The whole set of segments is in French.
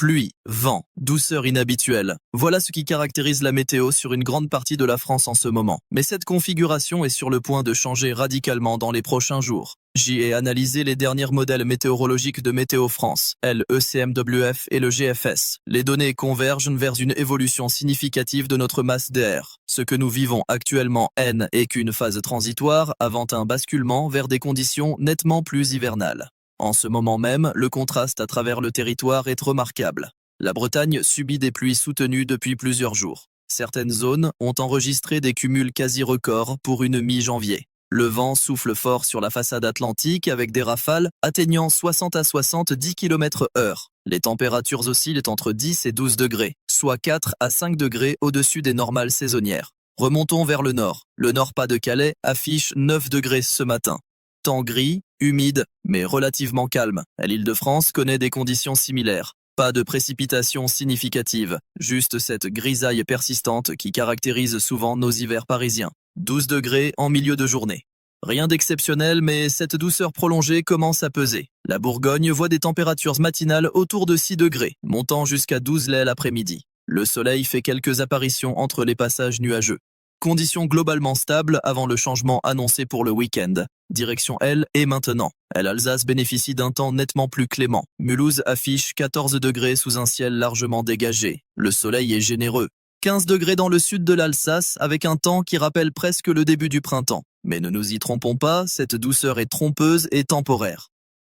Pluie, vent, douceur inhabituelle. Voilà ce qui caractérise la météo sur une grande partie de la France en ce moment. Mais cette configuration est sur le point de changer radicalement dans les prochains jours. J'y ai analysé les derniers modèles météorologiques de Météo France, le CMWF et le GFS. Les données convergent vers une évolution significative de notre masse d'air. Ce que nous vivons actuellement n'est qu'une phase transitoire avant un basculement vers des conditions nettement plus hivernales. En ce moment même, le contraste à travers le territoire est remarquable. La Bretagne subit des pluies soutenues depuis plusieurs jours. Certaines zones ont enregistré des cumuls quasi records pour une mi-janvier. Le vent souffle fort sur la façade atlantique avec des rafales atteignant 60 à 70 km/h. Les températures oscillent entre 10 et 12 degrés, soit 4 à 5 degrés au-dessus des normales saisonnières. Remontons vers le nord. Le Nord-Pas-de-Calais affiche 9 degrés ce matin. Temps gris, humide, mais relativement calme. L'Île-de-France connaît des conditions similaires. Pas de précipitations significatives, juste cette grisaille persistante qui caractérise souvent nos hivers parisiens. 12 degrés en milieu de journée. Rien d'exceptionnel, mais cette douceur prolongée commence à peser. La Bourgogne voit des températures matinales autour de 6 degrés, montant jusqu'à 12 l'après-midi. Le soleil fait quelques apparitions entre les passages nuageux. Conditions globalement stables avant le changement annoncé pour le week-end. Direction Elle et maintenant. L'Alsace bénéficie d'un temps nettement plus clément. Mulhouse affiche 14 degrés sous un ciel largement dégagé. Le soleil est généreux. 15 degrés dans le sud de l'Alsace avec un temps qui rappelle presque le début du printemps. Mais ne nous y trompons pas, cette douceur est trompeuse et temporaire.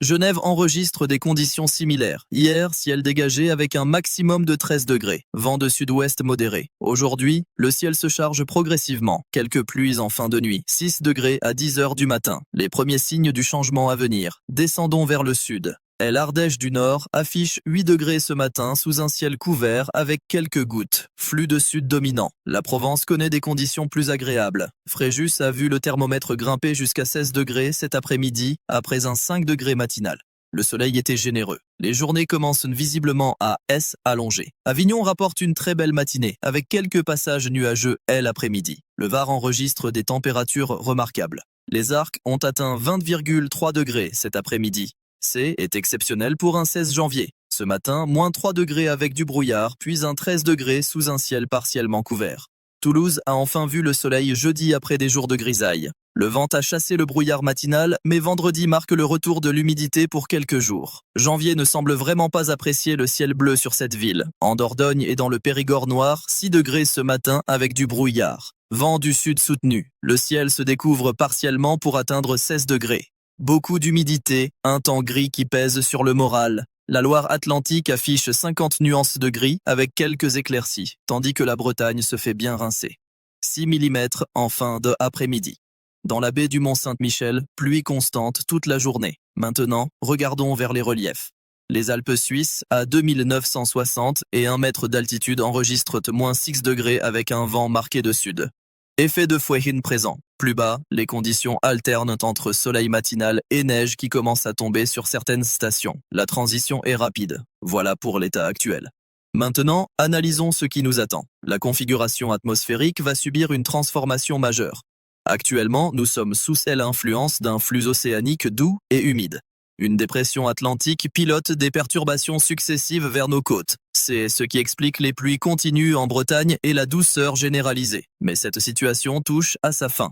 Genève enregistre des conditions similaires. Hier, ciel dégagé avec un maximum de 13 degrés. Vent de sud-ouest modéré. Aujourd'hui, le ciel se charge progressivement. Quelques pluies en fin de nuit. 6 degrés à 10 heures du matin. Les premiers signes du changement à venir. Descendons vers le sud. L'Ardèche du Nord affiche 8 degrés ce matin sous un ciel couvert avec quelques gouttes. Flux de sud dominant. La Provence connaît des conditions plus agréables. Fréjus a vu le thermomètre grimper jusqu'à 16 degrés cet après-midi après un 5 degrés matinal. Le soleil était généreux. Les journées commencent visiblement à S allongé. Avignon rapporte une très belle matinée avec quelques passages nuageux l'après-midi. Le Var enregistre des températures remarquables. Les Arcs ont atteint 20,3 degrés cet après-midi. C est exceptionnel pour un 16 janvier. Ce matin, moins 3 degrés avec du brouillard, puis un 13 degrés sous un ciel partiellement couvert. Toulouse a enfin vu le soleil jeudi après des jours de grisaille. Le vent a chassé le brouillard matinal, mais vendredi marque le retour de l'humidité pour quelques jours. Janvier ne semble vraiment pas apprécier le ciel bleu sur cette ville. En Dordogne et dans le Périgord noir, 6 degrés ce matin avec du brouillard. Vent du sud soutenu. Le ciel se découvre partiellement pour atteindre 16 degrés. Beaucoup d'humidité, un temps gris qui pèse sur le moral. La Loire-Atlantique affiche 50 nuances de gris avec quelques éclaircies, tandis que la Bretagne se fait bien rincer. 6 mm en fin d'après-midi. Dans la baie du Mont-Saint-Michel, pluie constante toute la journée. Maintenant, regardons vers les reliefs. Les Alpes suisses, à 2960 et 1 mètre d'altitude, enregistrent moins 6 degrés avec un vent marqué de sud. Effet de Feuillen présent. Plus bas, les conditions alternent entre soleil matinal et neige qui commence à tomber sur certaines stations. La transition est rapide. Voilà pour l'état actuel. Maintenant, analysons ce qui nous attend. La configuration atmosphérique va subir une transformation majeure. Actuellement, nous sommes sous l'influence d'un flux océanique doux et humide. Une dépression atlantique pilote des perturbations successives vers nos côtes. C'est ce qui explique les pluies continues en Bretagne et la douceur généralisée. Mais cette situation touche à sa fin.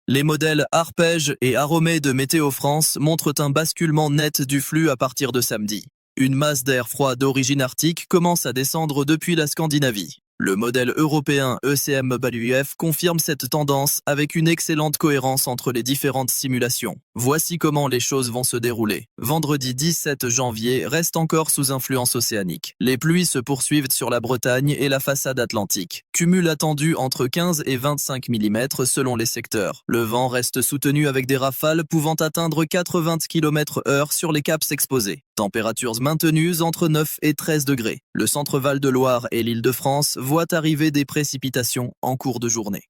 Les modèles Arpège et Aromé de Météo France montrent un basculement net du flux à partir de samedi. Une masse d'air froid d'origine arctique commence à descendre depuis la Scandinavie. Le modèle européen ECMWF confirme cette tendance avec une excellente cohérence entre les différentes simulations. Voici comment les choses vont se dérouler. Vendredi 17 janvier reste encore sous influence océanique. Les pluies se poursuivent sur la Bretagne et la façade atlantique. Cumul attendu entre 15 et 25 mm selon les secteurs. Le vent reste soutenu avec des rafales pouvant atteindre 80 km/h sur les caps exposés. Températures maintenues entre 9 et 13 degrés. Le centre Val-de-Loire et l'Île-de-France voient arriver des précipitations en cours de journée.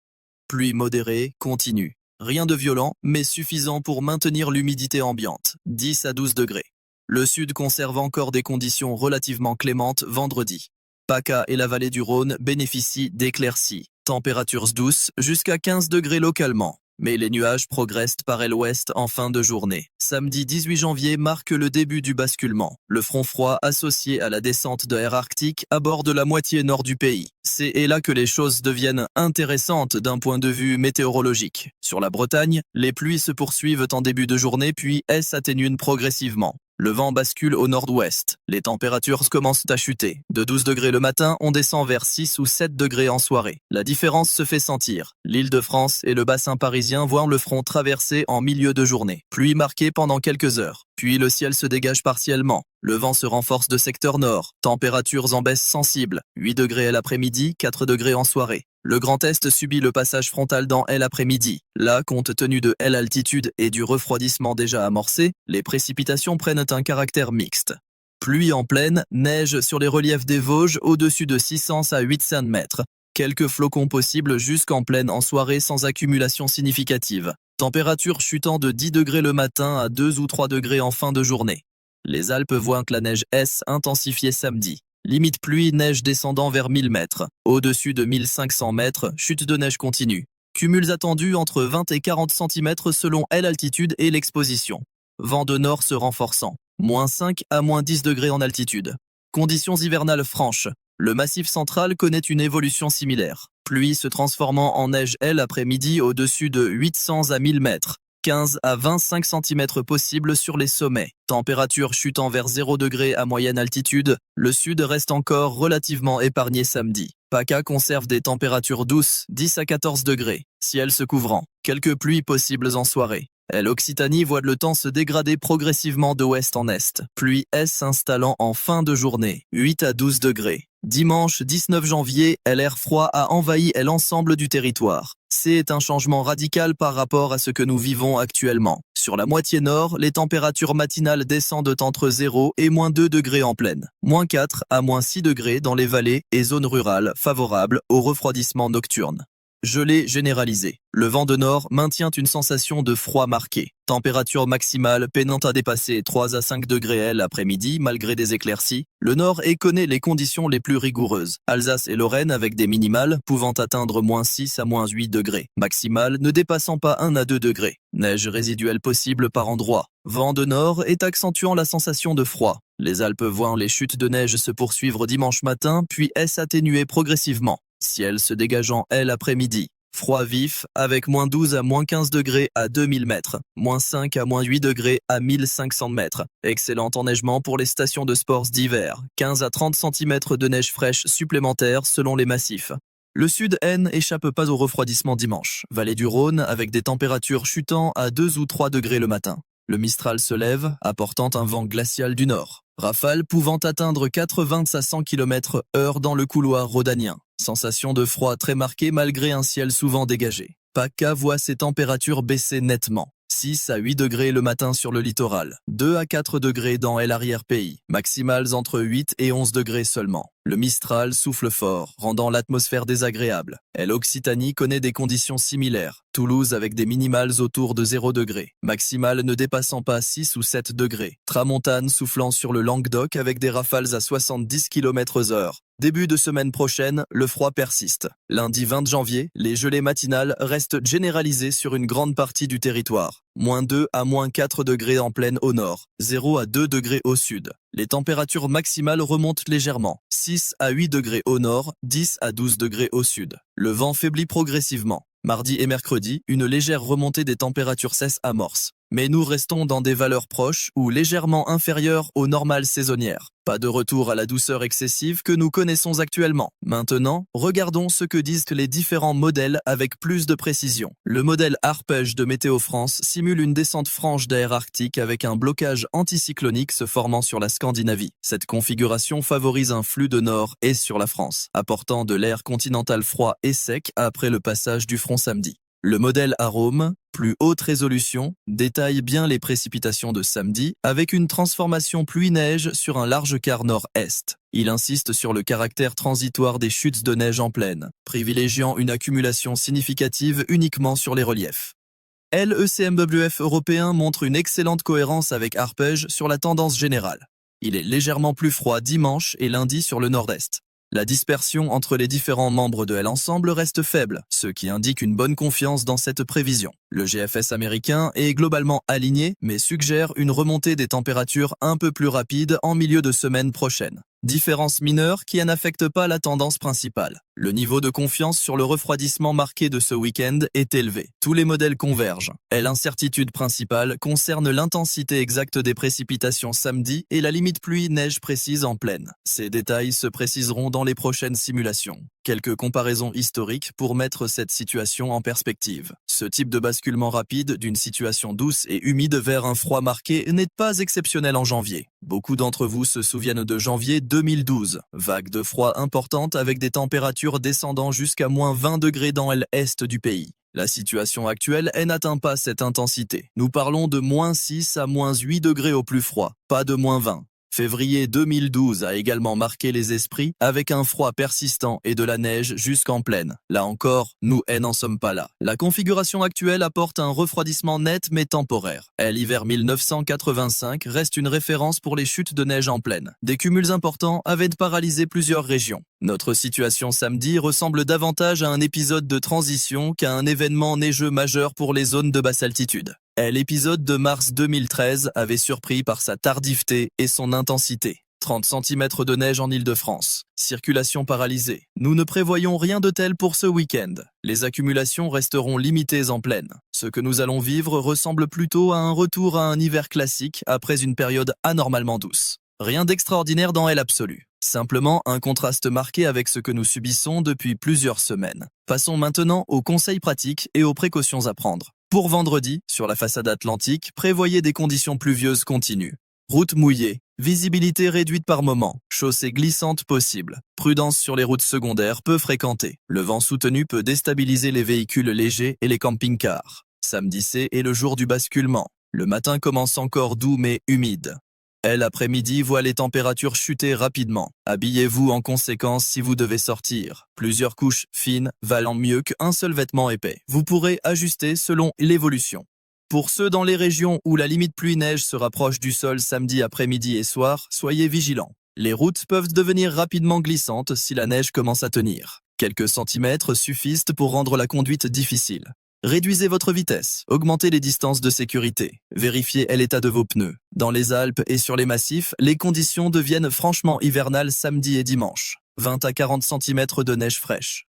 Pluie modérée continue. Rien de violent, mais suffisant pour maintenir l'humidité ambiante, 10 à 12 degrés. Le sud conserve encore des conditions relativement clémentes vendredi. PACA et la vallée du Rhône bénéficient d'éclaircies. Températures douces jusqu'à 15 degrés localement. mais les nuages progressent par l'ouest en fin de journée. Samedi 18 janvier marque le début du basculement. Le front froid associé à la descente de l'air arctique aborde la moitié nord du pays. C'est là que les choses deviennent intéressantes d'un point de vue météorologique. Sur la Bretagne, les pluies se poursuivent en début de journée puis s'atténuent progressivement. Le vent bascule au nord-ouest. Les températures commencent à chuter. De 12 degrés le matin, on descend vers 6 ou 7 degrés en soirée. La différence se fait sentir. L'Île-de-France et le bassin parisien voient le front traverser en milieu de journée. Pluie marquée pendant quelques heures. Puis le ciel se dégage partiellement. Le vent se renforce de secteur nord. Températures en baisse sensible. 8 degrés l'après-midi, 4 degrés en soirée. Le Grand Est subit le passage frontal dans l'après-midi. Là, compte tenu de l'altitude et du refroidissement déjà amorcé, les précipitations prennent un caractère mixte. Pluie en plaine, neige sur les reliefs des Vosges au-dessus de 600 à 800 mètres. Quelques flocons possibles jusqu'en plaine en soirée sans accumulation significative. Température chutant de 10 degrés le matin à 2 ou 3 degrés en fin de journée. Les Alpes voient que la neige intensifiée samedi. Limite pluie-neige descendant vers 1000 mètres. Au-dessus de 1500 mètres, chute de neige continue. Cumuls attendus entre 20 et 40 cm selon l'altitude et l'exposition. Vent de nord se renforçant. -5 à -10 degrés en altitude. Conditions hivernales franches. Le massif central connaît une évolution similaire. Pluie se transformant en neige l'après-midi au-dessus de 800 à 1000 mètres. 15 à 25 cm possibles sur les sommets. Température chutant vers 0 degré à moyenne altitude, le sud reste encore relativement épargné samedi. PACA conserve des températures douces, 10 à 14 degrés. Ciel se couvrant. Quelques pluies possibles en soirée. L'Occitanie voit le temps se dégrader progressivement de ouest en est. Pluie s'installant en fin de journée, 8 à 12 degrés. Dimanche 19 janvier, l'air froid a envahi l'ensemble du territoire. C'est un changement radical par rapport à ce que nous vivons actuellement. Sur la moitié nord, les températures matinales descendent entre 0 et -2 degrés en plaine. -4 à -6 degrés dans les vallées et zones rurales favorables au refroidissement nocturne. Gelée généralisée. Le vent de nord maintient une sensation de froid marqué. Température maximale peinant à dépasser 3 à 5 degrés l'après-midi malgré des éclaircies. Le nord connaît les conditions les plus rigoureuses. Alsace et Lorraine avec des minimales pouvant atteindre -6 à -8 degrés. Maximales ne dépassant pas 1 à 2 degrés. Neige résiduelle possible par endroits. Vent de nord accentuant la sensation de froid. Les Alpes voient les chutes de neige se poursuivre dimanche matin puis s'atténuer progressivement. Ciel se dégageant l'après-midi. Froid vif avec -12 à -15 degrés à 2000 mètres, -5 à -8 degrés à 1500 mètres. Excellent enneigement pour les stations de sports d'hiver. 15 à 30 cm de neige fraîche supplémentaire selon les massifs. Le sud échappe pas au refroidissement dimanche. Vallée du Rhône avec des températures chutant à 2 ou 3 degrés le matin. Le Mistral se lève, apportant un vent glacial du nord. Rafales pouvant atteindre 80 à 100 km/h dans le couloir rhodanien. Sensation de froid très marquée malgré un ciel souvent dégagé. PACA voit ses températures baisser nettement. 6 à 8 degrés le matin sur le littoral. 2 à 4 degrés dans l'arrière-pays. Maximales entre 8 et 11 degrés seulement. Le Mistral souffle fort, rendant l'atmosphère désagréable. L'Occitanie connaît des conditions similaires. Toulouse avec des minimales autour de 0 degrés. Maximales ne dépassant pas 6 ou 7 degrés. Tramontane soufflant sur le Languedoc avec des rafales à 70 km/h. Début de semaine prochaine, le froid persiste. Lundi 20 janvier, les gelées matinales restent généralisées sur une grande partie du territoire. -2 à -4 degrés en plaine au nord, 0 à 2 degrés au sud. Les températures maximales remontent légèrement, 6 à 8 degrés au nord, 10 à 12 degrés au sud. Le vent faiblit progressivement. Mardi et mercredi, une légère remontée des températures s'amorce. Mais nous restons dans des valeurs proches ou légèrement inférieures aux normales saisonnières. Pas de retour à la douceur excessive que nous connaissons actuellement. Maintenant, regardons ce que disent les différents modèles avec plus de précision. Le modèle Arpège de Météo France simule une descente franche d'air arctique avec un blocage anticyclonique se formant sur la Scandinavie. Cette configuration favorise un flux de nord et sur la France, apportant de l'air continental froid et sec après le passage du front samedi. Le modèle Arome, plus haute résolution, détaille bien les précipitations de samedi avec une transformation pluie-neige sur un large quart nord-est. Il insiste sur le caractère transitoire des chutes de neige en plaine, privilégiant une accumulation significative uniquement sur les reliefs. L'ECMWF européen montre une excellente cohérence avec Arpège sur la tendance générale. Il est légèrement plus froid dimanche et lundi sur le nord-est. La dispersion entre les différents membres de l'ensemble reste faible, ce qui indique une bonne confiance dans cette prévision. Le GFS américain est globalement aligné, mais suggère une remontée des températures un peu plus rapide en milieu de semaine prochaine. Différence mineure qui n'affecte pas la tendance principale. Le niveau de confiance sur le refroidissement marqué de ce week-end est élevé. Tous les modèles convergent. Et l'incertitude principale concerne l'intensité exacte des précipitations samedi et la limite pluie-neige précise en plaine. Ces détails se préciseront dans les prochaines simulations. Quelques comparaisons historiques pour mettre cette situation en perspective. Ce type de basculement rapide d'une situation douce et humide vers un froid marqué n'est pas exceptionnel en janvier. Beaucoup d'entre vous se souviennent de janvier 2012, vague de froid importante avec des températures descendant jusqu'à moins 20 degrés dans l'est du pays. La situation actuelle n'atteint pas cette intensité. Nous parlons de moins 6 à moins 8 degrés au plus froid, pas de moins 20. Février 2012 a également marqué les esprits avec un froid persistant et de la neige jusqu'en plaine. Là encore, nous n'en sommes pas là. La configuration actuelle apporte un refroidissement net mais temporaire. L'hiver 1985 reste une référence pour les chutes de neige en plaine. Des cumuls importants avaient paralysé plusieurs régions. Notre situation samedi ressemble davantage à un épisode de transition qu'à un événement neigeux majeur pour les zones de basse altitude. L'épisode de mars 2013 avait surpris par sa tardiveté et son intensité. 30 cm de neige en Île-de-France. Circulation paralysée. Nous ne prévoyons rien de tel pour ce week-end. Les accumulations resteront limitées en plaine. Ce que nous allons vivre ressemble plutôt à un retour à un hiver classique après une période anormalement douce. Rien d'extraordinaire dans l'absolu. Simplement un contraste marqué avec ce que nous subissons depuis plusieurs semaines. Passons maintenant aux conseils pratiques et aux précautions à prendre. Pour vendredi, sur la façade atlantique, prévoyez des conditions pluvieuses continues. Routes mouillées, visibilité réduite par moment, chaussées glissantes possibles. Prudence sur les routes secondaires peu fréquentées. Le vent soutenu peut déstabiliser les véhicules légers et les camping-cars. Samedi C est le jour du basculement. Le matin commence encore doux mais humide. L'après-midi voit les températures chuter rapidement. Habillez-vous en conséquence si vous devez sortir. Plusieurs couches fines valent mieux qu'un seul vêtement épais. Vous pourrez ajuster selon l'évolution. Pour ceux dans les régions où la limite pluie-neige se rapproche du sol samedi après-midi et soir, soyez vigilants. Les routes peuvent devenir rapidement glissantes si la neige commence à tenir. Quelques centimètres suffisent pour rendre la conduite difficile. Réduisez votre vitesse, augmentez les distances de sécurité, vérifiez l'état de vos pneus. Dans les Alpes et sur les massifs, les conditions deviennent franchement hivernales samedi et dimanche. 20 à 40 cm de neige fraîche.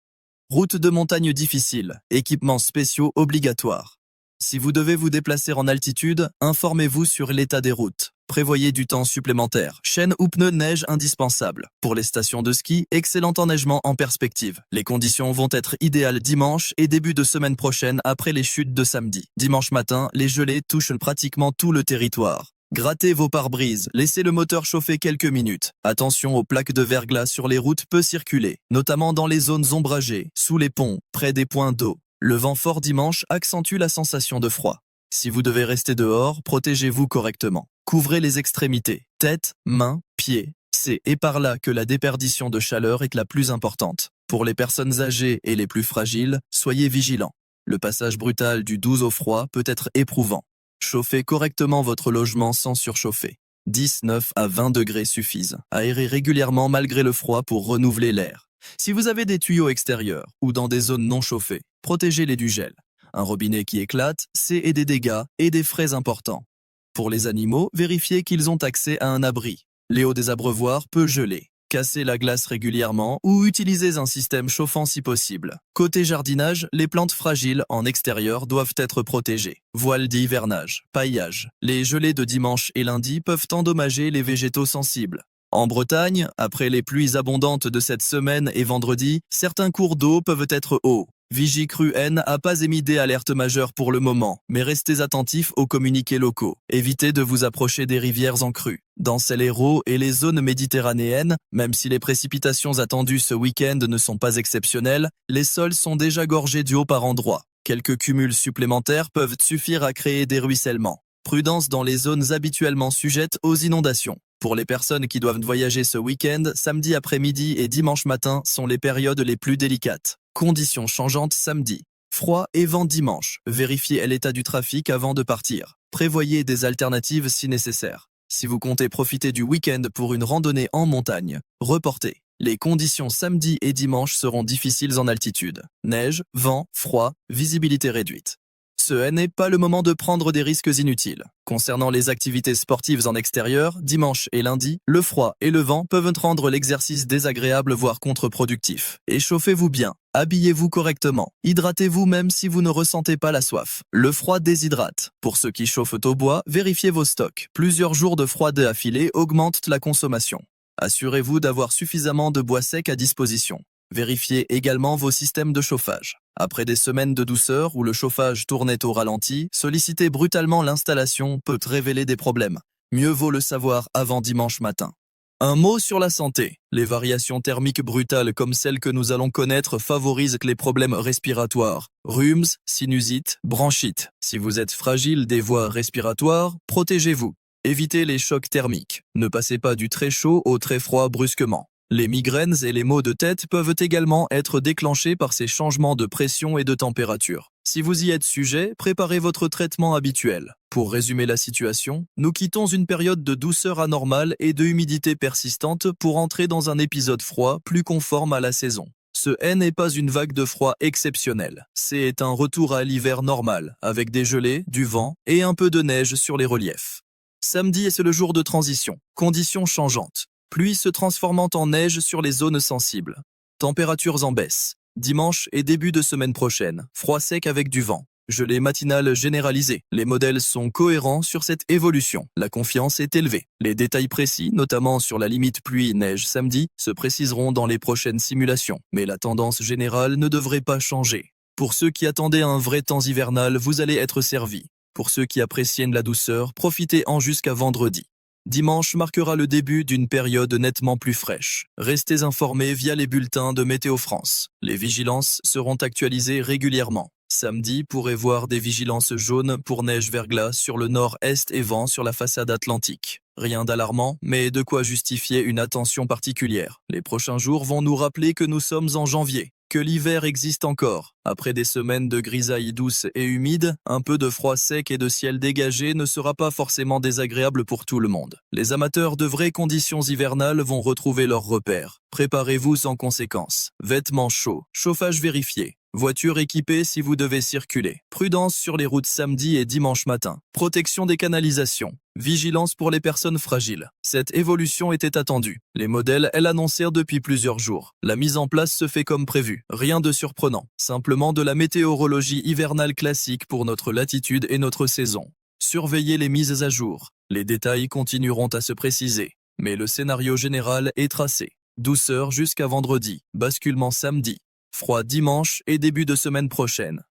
Route de montagne difficile, équipements spéciaux obligatoires. Si vous devez vous déplacer en altitude, informez-vous sur l'état des routes. Prévoyez du temps supplémentaire. Chaînes ou pneus neige indispensables. Pour les stations de ski, excellent enneigement en perspective. Les conditions vont être idéales dimanche et début de semaine prochaine après les chutes de samedi. Dimanche matin, les gelées touchent pratiquement tout le territoire. Grattez vos pare-brises, laissez le moteur chauffer quelques minutes. Attention aux plaques de verglas sur les routes peu circulées, notamment dans les zones ombragées, sous les ponts, près des points d'eau. Le vent fort dimanche accentue la sensation de froid. Si vous devez rester dehors, protégez-vous correctement. Couvrez les extrémités, tête, mains, pieds. C'est par là que la déperdition de chaleur est la plus importante. Pour les personnes âgées et les plus fragiles, soyez vigilants. Le passage brutal du doux au froid peut être éprouvant. Chauffez correctement votre logement sans surchauffer. 19 à 20 degrés suffisent. Aérez régulièrement malgré le froid pour renouveler l'air. Si vous avez des tuyaux extérieurs ou dans des zones non chauffées, protégez-les du gel. Un robinet qui éclate, c'est des dégâts et des frais importants. Pour les animaux, vérifiez qu'ils ont accès à un abri. Les hauts des abreuvoirs peut geler. Cassez la glace régulièrement ou utilisez un système chauffant si possible. Côté jardinage, les plantes fragiles en extérieur doivent être protégées. Voile d'hivernage, paillage. Les gelées de dimanche et lundi peuvent endommager les végétaux sensibles. En Bretagne, après les pluies abondantes de cette semaine et vendredi, certains cours d'eau peuvent être hauts. Vigicru-N n'a pas émis d'alerte majeure pour le moment, mais restez attentifs aux communiqués locaux. Évitez de vous approcher des rivières en crue. Dans l'Hérault et les zones méditerranéennes, même si les précipitations attendues ce week-end ne sont pas exceptionnelles, les sols sont déjà gorgés d'eau par endroits. Quelques cumuls supplémentaires peuvent suffire à créer des ruissellements. Prudence dans les zones habituellement sujettes aux inondations. Pour les personnes qui doivent voyager ce week-end, samedi après-midi et dimanche matin sont les périodes les plus délicates. Conditions changeantes samedi. Froid et vent dimanche. Vérifiez l'état du trafic avant de partir. Prévoyez des alternatives si nécessaire. Si vous comptez profiter du week-end pour une randonnée en montagne, reportez. Les conditions samedi et dimanche seront difficiles en altitude. Neige, vent, froid, visibilité réduite. Ce n'est pas le moment de prendre des risques inutiles. Concernant les activités sportives en extérieur, dimanche et lundi, le froid et le vent peuvent rendre l'exercice désagréable voire contre-productif. Échauffez-vous bien, habillez-vous correctement, hydratez-vous même si vous ne ressentez pas la soif. Le froid déshydrate. Pour ceux qui chauffent au bois, vérifiez vos stocks. Plusieurs jours de froid affilés augmentent la consommation. Assurez-vous d'avoir suffisamment de bois sec à disposition. Vérifiez également vos systèmes de chauffage. Après des semaines de douceur où le chauffage tournait au ralenti, solliciter brutalement l'installation peut révéler des problèmes. Mieux vaut le savoir avant dimanche matin. Un mot sur la santé. Les variations thermiques brutales comme celles que nous allons connaître favorisent les problèmes respiratoires, rhumes, sinusite, bronchite. Si vous êtes fragile des voies respiratoires, protégez-vous. Évitez les chocs thermiques. Ne passez pas du très chaud au très froid brusquement. Les migraines et les maux de tête peuvent également être déclenchés par ces changements de pression et de température. Si vous y êtes sujet, préparez votre traitement habituel. Pour résumer la situation, nous quittons une période de douceur anormale et de humidité persistante pour entrer dans un épisode froid plus conforme à la saison. Ce n'est pas une vague de froid exceptionnelle, c'est un retour à l'hiver normal, avec des gelées, du vent et un peu de neige sur les reliefs. Samedi est le jour de transition, conditions changeantes. Pluie se transformant en neige sur les zones sensibles. Températures en baisse. Dimanche et début de semaine prochaine. Froid sec avec du vent. Gelée matinale généralisée. Les modèles sont cohérents sur cette évolution. La confiance est élevée. Les détails précis, notamment sur la limite pluie-neige samedi, se préciseront dans les prochaines simulations. Mais la tendance générale ne devrait pas changer. Pour ceux qui attendaient un vrai temps hivernal, vous allez être servis. Pour ceux qui apprécient la douceur, profitez-en jusqu'à vendredi. Dimanche marquera le début d'une période nettement plus fraîche. Restez informés via les bulletins de Météo France. Les vigilances seront actualisées régulièrement. Samedi pourrait voir des vigilances jaunes pour neige-verglas sur le nord-est et vent sur la façade atlantique. Rien d'alarmant, mais de quoi justifier une attention particulière. Les prochains jours vont nous rappeler que nous sommes en janvier, que l'hiver existe encore. Après des semaines de grisailles douces et humides, un peu de froid sec et de ciel dégagé ne sera pas forcément désagréable pour tout le monde. Les amateurs de vraies conditions hivernales vont retrouver leurs repères. Préparez-vous en conséquence. Vêtements chauds, chauffage vérifié. Voiture équipée si vous devez circuler. Prudence sur les routes samedi et dimanche matin. Protection des canalisations. Vigilance pour les personnes fragiles. Cette évolution était attendue. Les modèles l'annoncèrent depuis plusieurs jours. La mise en place se fait comme prévu. Rien de surprenant. Simplement de la météorologie hivernale classique pour notre latitude et notre saison. Surveillez les mises à jour. Les détails continueront à se préciser. Mais le scénario général est tracé. Douceur jusqu'à vendredi. Basculement samedi. Froid dimanche et début de semaine prochaine.